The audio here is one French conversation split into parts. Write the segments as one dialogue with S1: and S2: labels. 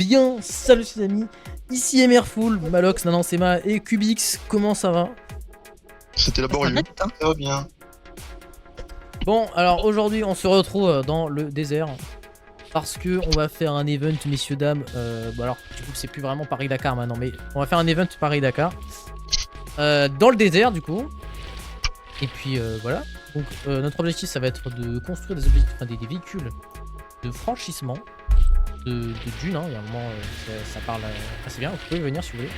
S1: bien. Salut les amis, ici Emerfull, Malox, Nanansema et Cubix, comment ça va?
S2: C'était laborieux.
S3: Ça va bien.
S1: Bon, alors aujourd'hui on se retrouve dans le désert parce que on va faire un event, messieurs dames. Bon alors du coup c'est plus vraiment Paris-Dakar maintenant, mais on va faire un event Paris-Dakar dans le désert du coup. Et puis voilà. Donc notre objectif ça va être de construire des véhicules de franchissement de dunes. Hein. Il y a un moment ça parle assez bien. Vous pouvez venir si vous voulez.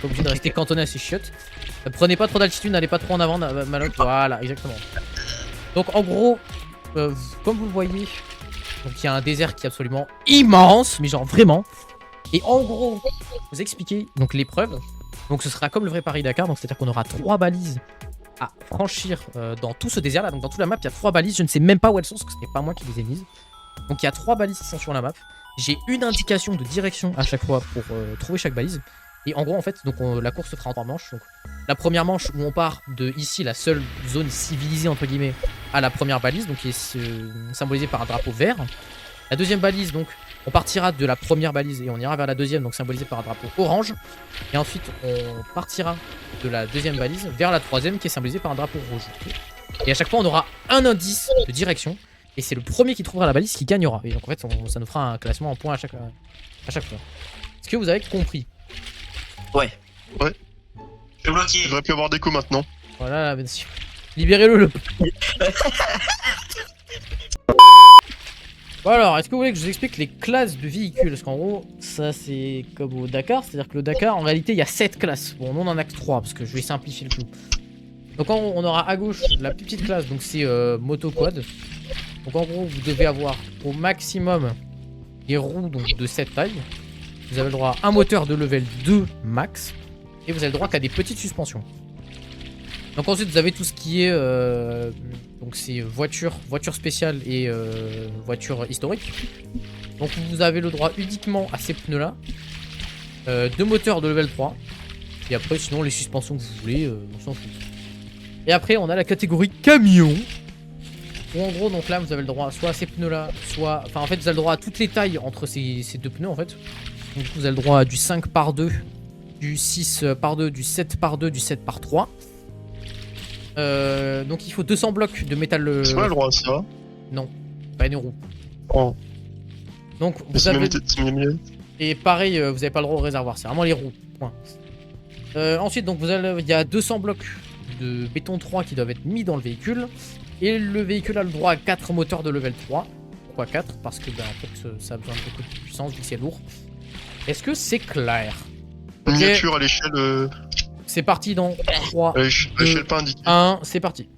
S1: Pas obligé de rester cantonné à ces chiottes. Prenez pas trop d'altitude, n'allez pas trop en avant, Maloc. Voilà, exactement. Donc en gros, comme vous le voyez, donc il y a un désert qui est absolument immense, mais genre vraiment. Et en gros, vous expliquer donc l'épreuve. Donc ce sera comme le vrai Paris-Dakar, donc c'est-à-dire qu'on aura 3 balises à franchir dans tout ce désert là. Donc dans toute la map, il y a 3 balises. Je ne sais même pas où elles sont parce que ce n'est pas moi qui les ai mises. Donc il y a 3 balises qui sont sur la map. J'ai une indication de direction à chaque fois pour trouver chaque balise. Et en gros, en fait, donc la course se fera en 3 manches. Donc, la première manche où on part de ici, la seule zone civilisée entre guillemets, à la première balise, donc qui est symbolisée par un drapeau vert. La deuxième balise, donc, on partira de la première balise et on ira vers la deuxième, donc symbolisée par un drapeau orange. Et ensuite, on partira de la deuxième balise vers la troisième, qui est symbolisée par un drapeau rouge. Et à chaque fois, on aura un indice de direction. Et c'est le premier qui trouvera la balise qui gagnera. Et donc, en fait, ça nous fera un classement en points à chaque fois. Est-ce que vous avez compris?
S3: Ouais.
S2: Ouais.
S3: Je suis bloqué.
S2: Il aurait pu avoir des coups maintenant.
S1: Voilà, bien sûr. Libérez-le. Bon alors, est-ce que vous voulez que je vous explique les classes de véhicules? Parce qu'en gros, ça c'est comme au Dakar. C'est-à-dire que le Dakar, en réalité, il y a 7 classes. Bon, nous on en a que 3, parce que je vais simplifier le tout. Donc en gros, on aura à gauche la plus petite classe, donc c'est moto quad. Donc en gros, vous devez avoir au maximum des roues donc, de cette taille. Vous avez le droit à un moteur de level 2 max. Et vous avez le droit qu'à des petites suspensions. Donc ensuite vous avez tout ce qui est donc c'est voiture spéciale et voiture historique. Donc vous avez le droit uniquement à ces pneus là. 2 moteurs de level 3. Et après sinon les suspensions que vous voulez, on s'en fout. Et après on a la catégorie camion. Où en gros donc là vous avez le droit soit à ces pneus là, soit. Enfin en fait vous avez le droit à toutes les tailles entre ces 2 pneus en fait. Donc du coup vous avez le droit à du 5 par 2, du 6 par 2, du 7 par 2, du 7 par 3. Donc il faut 200 blocs de métal.
S2: C'est pas le droit à ça.
S1: Non, pas une roue.
S2: Oh.
S1: Donc vous avez.
S2: Mieux.
S1: Et pareil, vous n'avez pas le droit au réservoir, c'est vraiment les roues. Point. Ensuite, donc vous avez, il y a 200 blocs de béton 3 qui doivent être mis dans le véhicule. Et le véhicule a le droit à 4 moteurs de level 3. Pourquoi 4? Parce que ben, en fait, ça a besoin de beaucoup de puissance vu que c'est lourd. Est-ce que c'est clair?
S2: Miniature à l'échelle.
S1: C'est parti dans 3,
S2: à l'échelle pas indiquée.
S1: 1, c'est parti.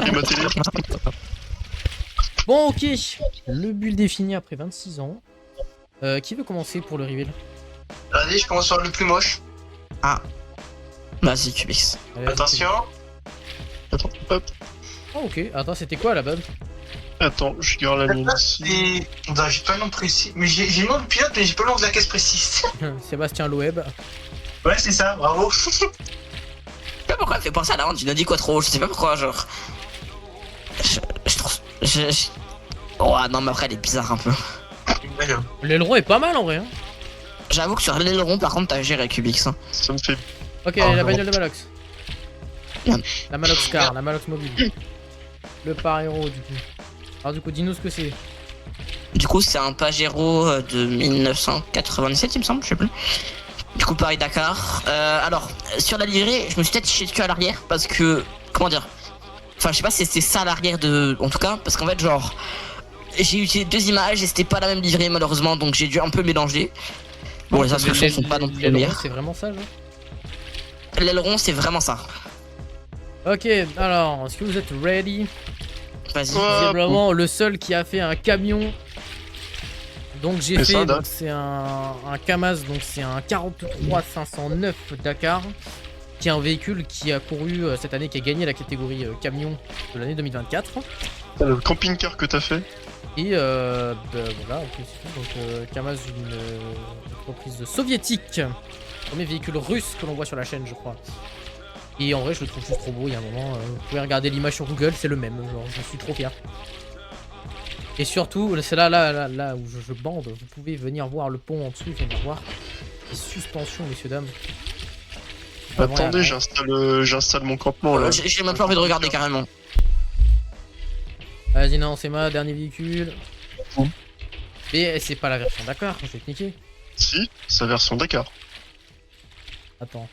S2: Et ma télé.
S1: Bon, ok. Le build est fini après 26 ans. Qui veut commencer pour le reveal?
S3: Allez, je commence par le plus moche.
S4: Ah. Vas-y, Cubix.
S1: Allez, vas-y,
S3: Attention.
S2: Attends, hop.
S1: Ah, ok. Attends, c'était quoi là-bas?
S2: Attends, je garde la mienne ici.
S3: Et... Non, j'ai pas le nom précis. Mais j'ai le nom du pilote, mais j'ai pas le nom de la caisse précise.
S1: Sébastien Loeb.
S3: Ouais, c'est ça, bravo.
S4: Je sais pas pourquoi elle fait penser à la honte du Nodi Quattro, je sais pas pourquoi, genre. Je trouve. Oh non, mais après elle est bizarre un peu.
S1: L'aileron est pas mal en vrai. Hein.
S4: J'avoue que sur l'aileron, par contre, t'as géré Cubix. Hein.
S2: Ça me fait.
S1: Ok,
S3: Oh,
S1: la
S3: non.
S1: bagnole de Malox.
S4: Bien.
S1: La Malox Car, la Malox Mobile. Le par-héros du coup. Alors du coup, dis-nous ce que c'est.
S4: Du coup, c'est un Pajero de 1997, il me semble, je sais plus. Du coup, Paris-Dakar. Alors, sur la livrée, je me suis peut-être chié dessus à l'arrière parce que. Comment dire? Enfin, je sais pas si c'était ça à l'arrière de. En tout cas, parce qu'en fait, genre. J'ai utilisé deux images et c'était pas la même livrée malheureusement, donc j'ai dû un peu mélanger. Bon, les instructions sont pas non plus les
S1: L'aileron,
S4: meilleures.
S1: c'est vraiment ça, genre.
S4: L'aileron, c'est vraiment ça.
S1: Ok, alors, est-ce que vous êtes ready?
S4: Vas-y.
S2: Ouais.
S1: Visiblement, le seul qui a fait un camion. Donc j'ai
S2: Et
S1: fait,
S2: ça,
S1: donc c'est un Kamaz, donc c'est un 43 509 Dakar, qui est un véhicule qui a couru cette année, qui a gagné la catégorie camion de l'année 2024.
S2: Le camping-car que t'as fait.
S1: Et voilà, ok, c'est tout. Donc Kamaz, une entreprise soviétique, premier véhicule russe que l'on voit sur la chaîne, je crois. Et en vrai, je le trouve juste trop beau. Il y a un moment, vous pouvez regarder l'image sur Google, c'est le même. Genre, je suis trop fier. Et surtout, c'est là où je bande. Vous pouvez venir voir le pont en dessous, venir voir les suspensions, messieurs dames. Vraiment,
S2: Attendez,
S1: il y
S2: j'installe mon campement là.
S4: J'ai même pas envie de regarder carrément.
S1: a- Vas-y, non, c'est ma dernier véhicule.
S2: Mmh.
S1: Mais c'est pas la version Dakar, je vais te niquer.
S2: Si, sa version Dakar.
S1: Attends.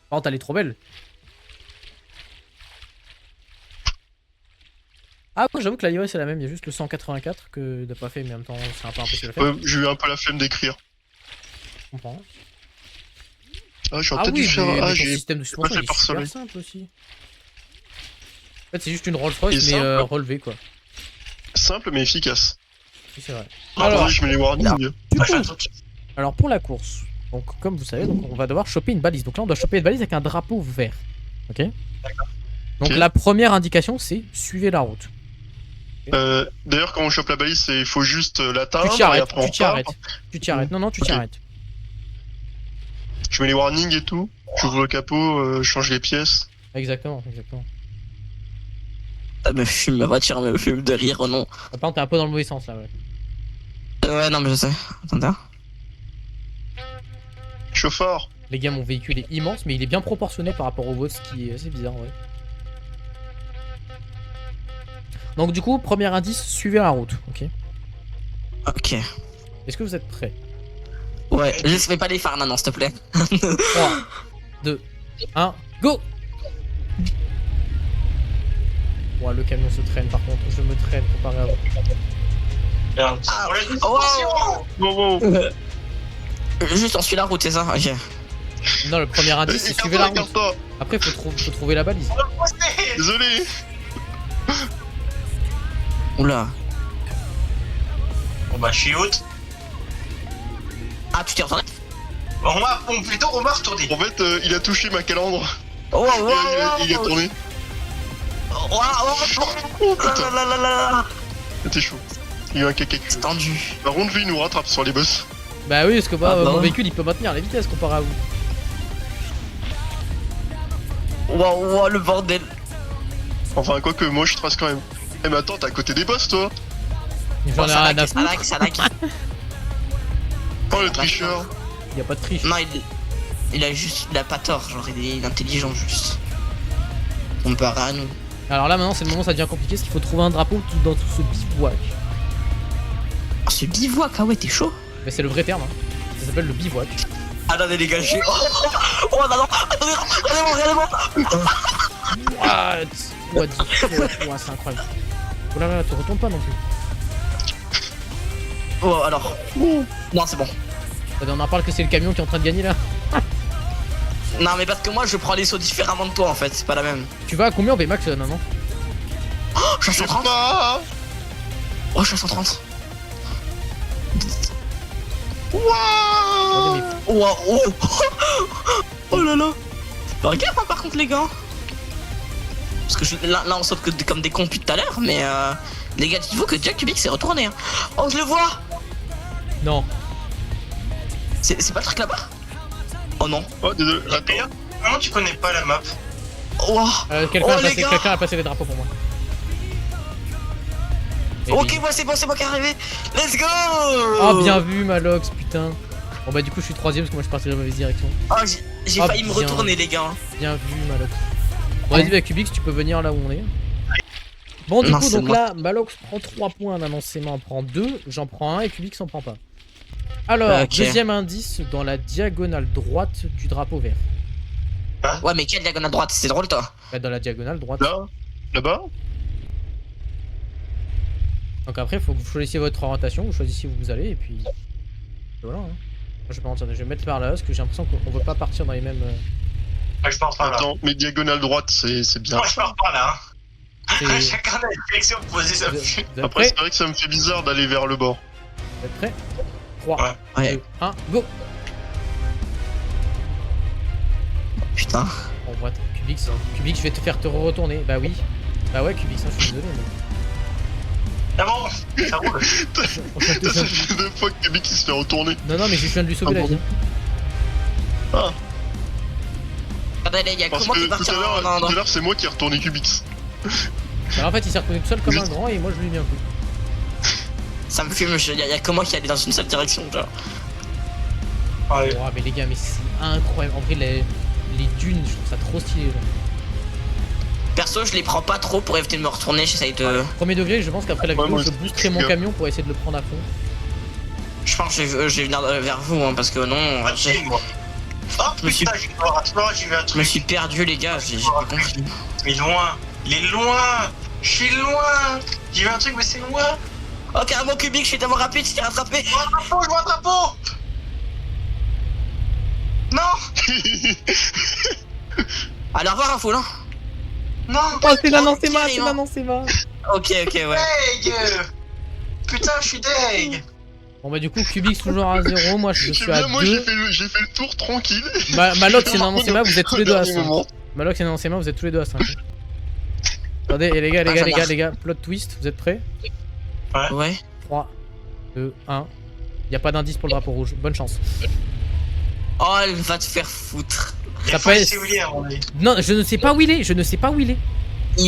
S1: Par contre, elle est trop belle. Ah ouais, j'avoue que la livrée c'est la même, il y a juste le 184 que t'as pas fait, mais en même temps c'est un peu impossible à faire.
S2: Ouais, j'ai eu un peu la flemme d'écrire.
S1: Je comprends.
S2: Ah, j'aurais
S1: Ah
S2: peut-être
S1: oui,
S2: dû faire.
S1: mais
S2: Ah,
S1: ton
S2: j'ai.
S1: système de suspension
S2: fait
S1: il est
S2: par
S1: super
S2: soleil.
S1: simple aussi. En fait c'est juste une Rolls Royce
S2: Et
S1: mais
S2: simple.
S1: relevée quoi.
S2: Simple mais efficace.
S1: Oui, c'est vrai.
S2: Alors,
S1: Alors,
S2: je mets les warnings.
S1: du coup, alors pour la course, donc comme vous savez, donc, on va devoir choper une balise. Donc là on doit choper une balise avec un drapeau vert. Ok. Donc
S2: Ok.
S1: la première indication c'est suivez la route.
S2: D'ailleurs, quand on chope la balise, il faut juste
S1: Tu
S2: l'atteindre.
S1: t'y
S2: et
S1: arrêtes,
S2: après, on
S1: tu t'y
S2: repart.
S1: arrêtes. Tu t'y arrêtes. Non, non, tu t'y
S2: Ok.
S1: arrêtes.
S2: Je mets les warnings et tout. J'ouvre le capot, je change les pièces.
S1: Exactement, exactement.
S4: Ça me fume, ma voiture me fume de rire, oh non.
S1: Par contre, t'es un peu dans le mauvais sens là, ouais.
S4: Ouais, non, mais je sais. Attendez.
S2: Chauffeur.
S1: Les gars, mon véhicule est immense, mais il est bien proportionné par rapport au vôtre, ce qui est assez bizarre, ouais. Donc du coup, premier indice, suivez la route, ok?
S4: Ok.
S1: Est-ce que vous êtes prêts?
S4: Ouais, laisse pas les phares maintenant, s'il te plaît.
S1: 3, 2, 1, go! Ouais, le camion se traîne par contre, je me traîne comparé à vous.
S4: Oh,
S2: Wow, wow.
S4: Juste on suit la route, c'est ça? Ok.
S1: Non, le premier indice, c'est suivez la route.
S2: Écarte-toi.
S1: Après, faut trouver la balise.
S2: Désolé.
S4: Oula.
S3: Bon bah je suis haute.
S4: Ah, tu t'es retourné?
S3: Plutôt on m'a retourné.
S2: En fait, il a touché ma calandre.
S4: Oh, wow, wow,
S2: Il est tourné. Oh putain, c'était chaud. Il y a eu un caca cul.
S4: C'est tendu.
S2: Par contre, lui, il nous rattrape sur les boss.
S1: Bah oui, parce que
S4: Ah, bah
S1: mon
S4: ouais.
S1: véhicule il peut maintenir la vitesse comparé à vous.
S4: Wow, wow, le bordel.
S2: Enfin, quoique, moi, je trace quand même. Eh, mais attends, t'es à côté des boss, toi.
S1: J'en ai
S4: ça
S1: rien
S4: lag,
S1: à
S4: ça
S1: foutre.
S4: lag, ça lag.
S2: Oh, le tricheur.
S1: Y'a pas de triche.
S4: Non, il a pas tort, genre il est intelligent juste. On peut rien à nous.
S1: Alors là maintenant c'est le moment où ça devient compliqué parce qu'il faut trouver un drapeau dans tout ce bivouac.
S4: Oh, ce bivouac, ah ouais, t'es chaud.
S1: Mais c'est le vrai terme, hein. Ça s'appelle le bivouac.
S4: Attendez les gars, oh non, non, attendez, regardez-moi.
S1: What the fuck. Ouah, c'est incroyable. Oh là là, te retourne pas non plus.
S4: Oh alors. Non, c'est bon.
S1: Attends, on en parle que c'est le camion qui est en train de gagner là.
S4: Non, mais parce que moi je prends les sauts différemment de toi en fait, c'est pas la même.
S1: Tu vas à combien en VMAX non non?
S4: Oh, je suis à
S2: Je sais
S4: 130.
S2: pas.
S4: Oh, je suis à 130.
S2: Waouh.
S1: Attendez, mais
S4: Oh, oh. Oh là là. Regarde hein, par contre les gars. Parce que là on saute que comme des cons depuis tout à l'heure, mais les gars, dites-vous que Jack Kubik s'est retourné. Hein. Oh, je le vois.
S1: non.
S4: C'est pas le truc là-bas? Oh non.
S2: Oh, désolé. Attends.
S3: D'ailleurs, comment tu connais pas la map?
S4: Oh.
S1: Quelqu'un
S4: Oh,
S1: a,
S4: les
S1: passé-
S4: gars.
S1: quelqu'un a passé les drapeaux pour moi. Et
S4: Ok,
S1: oui.
S4: moi c'est moi qui est arrivé. Let's go.
S1: Oh bien vu Malox, putain. Bon bah du coup je suis troisième parce que moi je suis parti dans la mauvaise direction.
S4: Oh, j'ai
S1: Oh,
S4: failli me
S1: bien.
S4: retourner les gars.
S1: Bien vu Malox. Bon vas-y bah Kubix tu peux venir là où on est. Bon du
S4: Non,
S1: coup
S4: c'est
S1: donc
S4: moi.
S1: là Malox prend 3 points, Nanoncéma en prend 2, j'en prends 1 et Kubix en prend pas. Alors,
S4: Ok.
S1: deuxième indice dans la diagonale droite du drapeau vert.
S4: Ouais, mais quelle diagonale droite? C'est drôle toi.
S1: Bah, dans la diagonale droite.
S2: Là. Là-bas.
S1: Donc après faut que vous choisissiez votre orientation, vous choisissez où vous allez et puis voilà. Hein. Moi, je vais pas mentir, je vais mettre par là parce que j'ai l'impression qu'on veut pas partir dans les mêmes.
S3: Je pars par là.
S2: Attends, mais diagonale droite, c'est bien.
S3: Moi je pars par là.
S1: C'est-
S3: Hein. Chacun a une direction opposée, ça me
S1: Vous
S3: fait.
S1: êtes
S2: Après,
S1: prêts?
S2: c'est vrai que ça me fait bizarre d'aller vers le bord.
S1: Vous êtes prêts 3,
S4: Ouais.
S1: 2, 1, go.
S4: Putain.
S1: On voit Kubix, je vais te faire te retourner. Bah oui. Bah ouais Kubix, hein, je suis désolé.
S3: Ah bon, ça roule.
S1: Mais...
S2: Ça fait 2 fois que Kubik il se fait retourner.
S1: Non non mais je viens de lui sauver
S2: Ah
S1: la
S2: bon.
S1: vie.
S2: Ah,
S4: Attendez les gars,
S2: parce
S4: comment tu
S2: que tout
S4: partir
S2: à
S4: en
S2: l'heure, c'est moi qui ai retourné Kubix.
S1: Alors en fait il s'est retenu tout seul comme un
S2: Juste.
S1: grand et moi je lui ai mis un coup.
S4: Ça me fume, y'a que moi qui allais dans une seule direction, genre.
S3: Ouais.
S1: Oh mais les gars mais c'est incroyable. En vrai les dunes je trouve ça trop stylé. Genre.
S4: Perso, je les prends pas trop pour éviter de me retourner, j'essaye de.
S1: Premier degré je pense qu'après la
S2: Ouais,
S1: vidéo
S2: moi,
S1: je
S2: je-
S1: boosterai mon camion pour essayer de le prendre à fond.
S4: Je pense que je vais venir vers vous, hein, parce que non,
S3: Vas-y, moi. Oh
S4: Je me suis-
S3: putain, j'ai vu un
S4: je me
S3: truc.
S4: suis perdu, les gars, j'ai pas compris.
S3: Il est loin. Il est loin. Je suis loin. J'ai vu un truc, mais c'est loin.
S4: Oh, carrément, Kubik, je suis tellement rapide, je t'ai rattrapé.
S3: Je vois un drapeau. Non.
S4: Allez, au revoir, info, là.
S3: Non.
S1: Oh c'est Nanoncéma,
S4: Thierry,
S1: c'est
S4: hein.
S1: Nanoncéma.
S4: Ok, ouais.
S3: Deg. Putain, je suis deg.
S1: Bon bah du coup Kubix toujours à 0, moi je
S2: Je sais
S1: suis à
S2: bien, moi j'ai
S1: 2.
S2: fait le tour tranquille.
S1: Malox et Nanoncéma vous êtes tous les deux à 5.
S2: Moment.
S1: Malox et Nanoncéma vous êtes tous les deux à 5. Attendez et les gars, plot twist, vous êtes prêts?
S4: Ouais.
S1: 3, 2, 1. Y'a pas d'indice pour le drapeau rouge, bonne chance.
S4: Oh, elle va te faire foutre.
S1: Ça
S3: faut
S1: peut
S3: laisser
S1: être-
S3: William, on est.
S1: Non, je ne sais pas où il est, je ne sais pas où il est.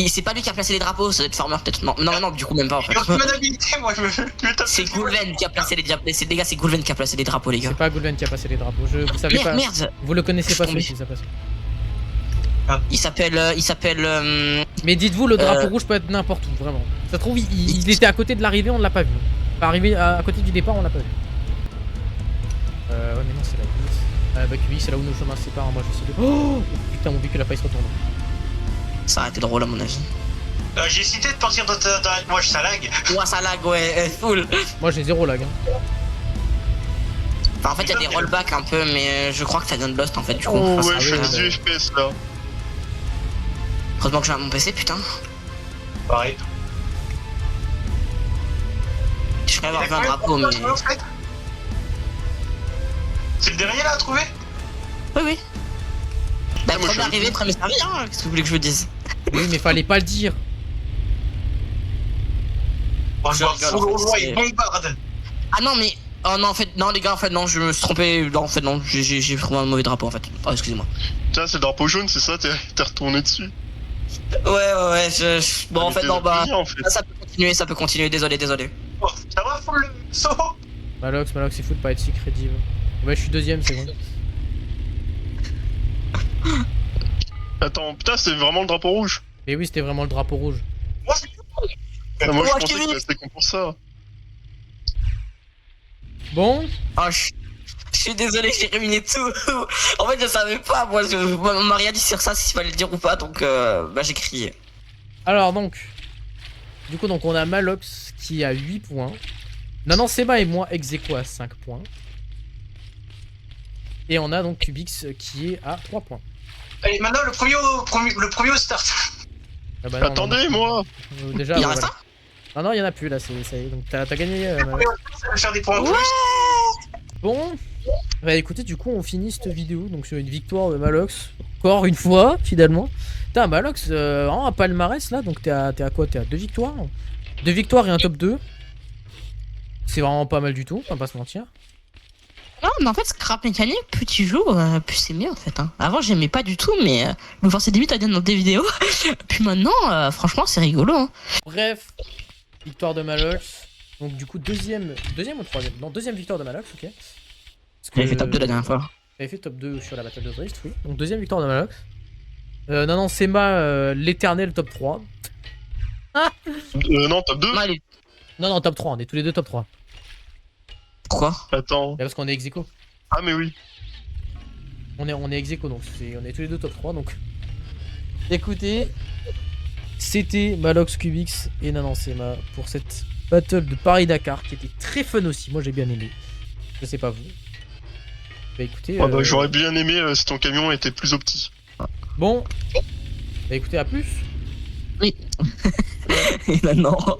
S4: C'est pas lui qui a placé les drapeaux, ça doit être Farmer peut-être. Non, du coup, même pas en fait.
S3: J'ai aucune habilité, moi, je me tape.
S4: C'est Goulven qui a placé les drapeaux. Les gars, c'est Goulven qui a placé les drapeaux, les gars.
S1: C'est pas Goulven qui a passé les drapeaux, vous savez pas.
S4: Merde.
S1: Vous le connaissez pas
S4: Je suis
S1: celui qui ça passe.
S4: Il s'appelle.
S1: Mais dites-vous, le drapeau rouge peut être n'importe où, vraiment. Ça se trouve, il était à côté de l'arrivée, on ne l'a pas vu. Pas arrivé à côté du départ, on l'a pas vu. Ouais, mais non, c'est la glisse. Bah, QB, c'est là où nos chemins se séparent. Moi, je suis de. Oh putain, mon véhicule a failli se retourner.
S4: Ça aurait été drôle à mon avis.
S3: J'ai hésité de partir avec moi, ça lag.
S4: Ouah, ça lag, ouais, full.
S1: Moi, j'ai 0 lag. Hein.
S4: Enfin, en fait, il y a des rollbacks un peu, mais je crois que ça vient de Lost en fait, du coup.
S2: Oh
S4: Enfin,
S2: ouais,
S4: ça-
S2: je suis à
S1: ouais,
S2: 18 FPS là.
S4: Heureusement que j'ai mon PC, putain.
S3: Pareil.
S4: Je vais avoir vu un drapeau, mais.
S3: C'est le dernier là à trouver?
S4: Oui. Bah,
S2: moi, je
S4: premier
S2: suis
S4: arrivé, premier servi, hein. Qu'est-ce que vous voulez que je vous dise?
S1: Oui, mais fallait pas le dire.
S3: Bon, je
S4: Je
S3: vois
S4: rigole,
S3: full
S4: en fait,
S3: Gaulois
S4: c'est-
S3: et bombarde.
S4: Ah non, mais. Oh non, en fait, non, les gars, en fait, non, je me suis trompé. Non, en fait, non, j'ai trouvé un mauvais drapeau en fait. Oh, excusez-moi.
S2: Tiens, c'est le drapeau jaune, c'est ça, t'es retourné dessus.
S4: Ouais, bon, en
S2: Mais
S4: fait,
S2: t'es
S4: non, bah.
S2: bien, en fait.
S4: Ça peut continuer, désolé.
S3: Oh, full le saut.
S1: Malox, c'est fou de pas être si crédible. Ouais, je suis deuxième, c'est bon.
S2: Attends, putain, c'est vraiment le drapeau rouge.
S1: Mais oui, c'était vraiment le drapeau rouge.
S3: Moi, c'est
S2: Ah, moi, je
S4: Oh,
S2: pensais
S4: Kevin.
S2: que c'était con pour ça.
S1: Bon,
S4: Ah, je suis désolé, j'ai ruiné tout. En fait, je savais pas, moi, on m'a rien dit sur ça, s'il fallait le dire ou pas, donc bah j'ai crié.
S1: alors donc. Du coup, donc on a Malox qui a 8 points. Nanan Seba et moi ex aequo à 5 points. Et on a donc Cubix qui est à 3 points.
S3: Allez, maintenant, le premier au start.
S1: Ah bah non,
S2: Attendez, moi.
S1: Déjà,
S4: Il en
S1: ouais,
S4: reste
S1: voilà. Non, non, il y en a plus là, ça y est. Donc t'as gagné.
S3: Le premier au start, ça va faire des points en plus.
S1: Bon, bah écoutez, du coup, on finit cette vidéo donc sur une victoire de Malox. Encore une fois, finalement. Putain, Malox, vraiment un palmarès là, donc t'es à quoi? T'es à 2 victoires? 2 victoires et un top 2. C'est vraiment pas mal du tout, on va pas se mentir.
S4: Non, mais en fait, Scrap Mécanique, plus tu joues, plus c'est mieux en fait. Hein. Avant, j'aimais pas du tout, mais me forcer des à dire dans des vidéos. Puis maintenant, franchement, c'est rigolo. Hein.
S1: Bref, victoire de Malox. Donc du coup, deuxième ou troisième? Non, deuxième victoire de Malox, ok. Parce que
S4: J'avais fait top 2 la dernière fois.
S1: J'avais fait top 2 sur la Battle de Drift, oui. Donc deuxième victoire de Malox. Non, Sema, l'éternel top 3.
S2: Non, top 2.
S4: Non, elle est...
S1: Non, top 3, on est tous les deux top 3.
S4: Pourquoi?
S2: Attends.
S1: Parce qu'on est ex aequo.
S2: Ah, mais oui.
S1: On est ex aequo, donc on est tous les deux top 3, donc... Écoutez, c'était Malox, Cubix et Nanan Sema pour cette battle de Paris-Dakar qui était très fun aussi, moi j'ai bien aimé. Je sais pas vous. Bah écoutez...
S2: Ah bah, j'aurais bien aimé si ton camion était plus opti.
S1: Bon, bah écoutez, à plus.
S4: Oui. Et maintenant...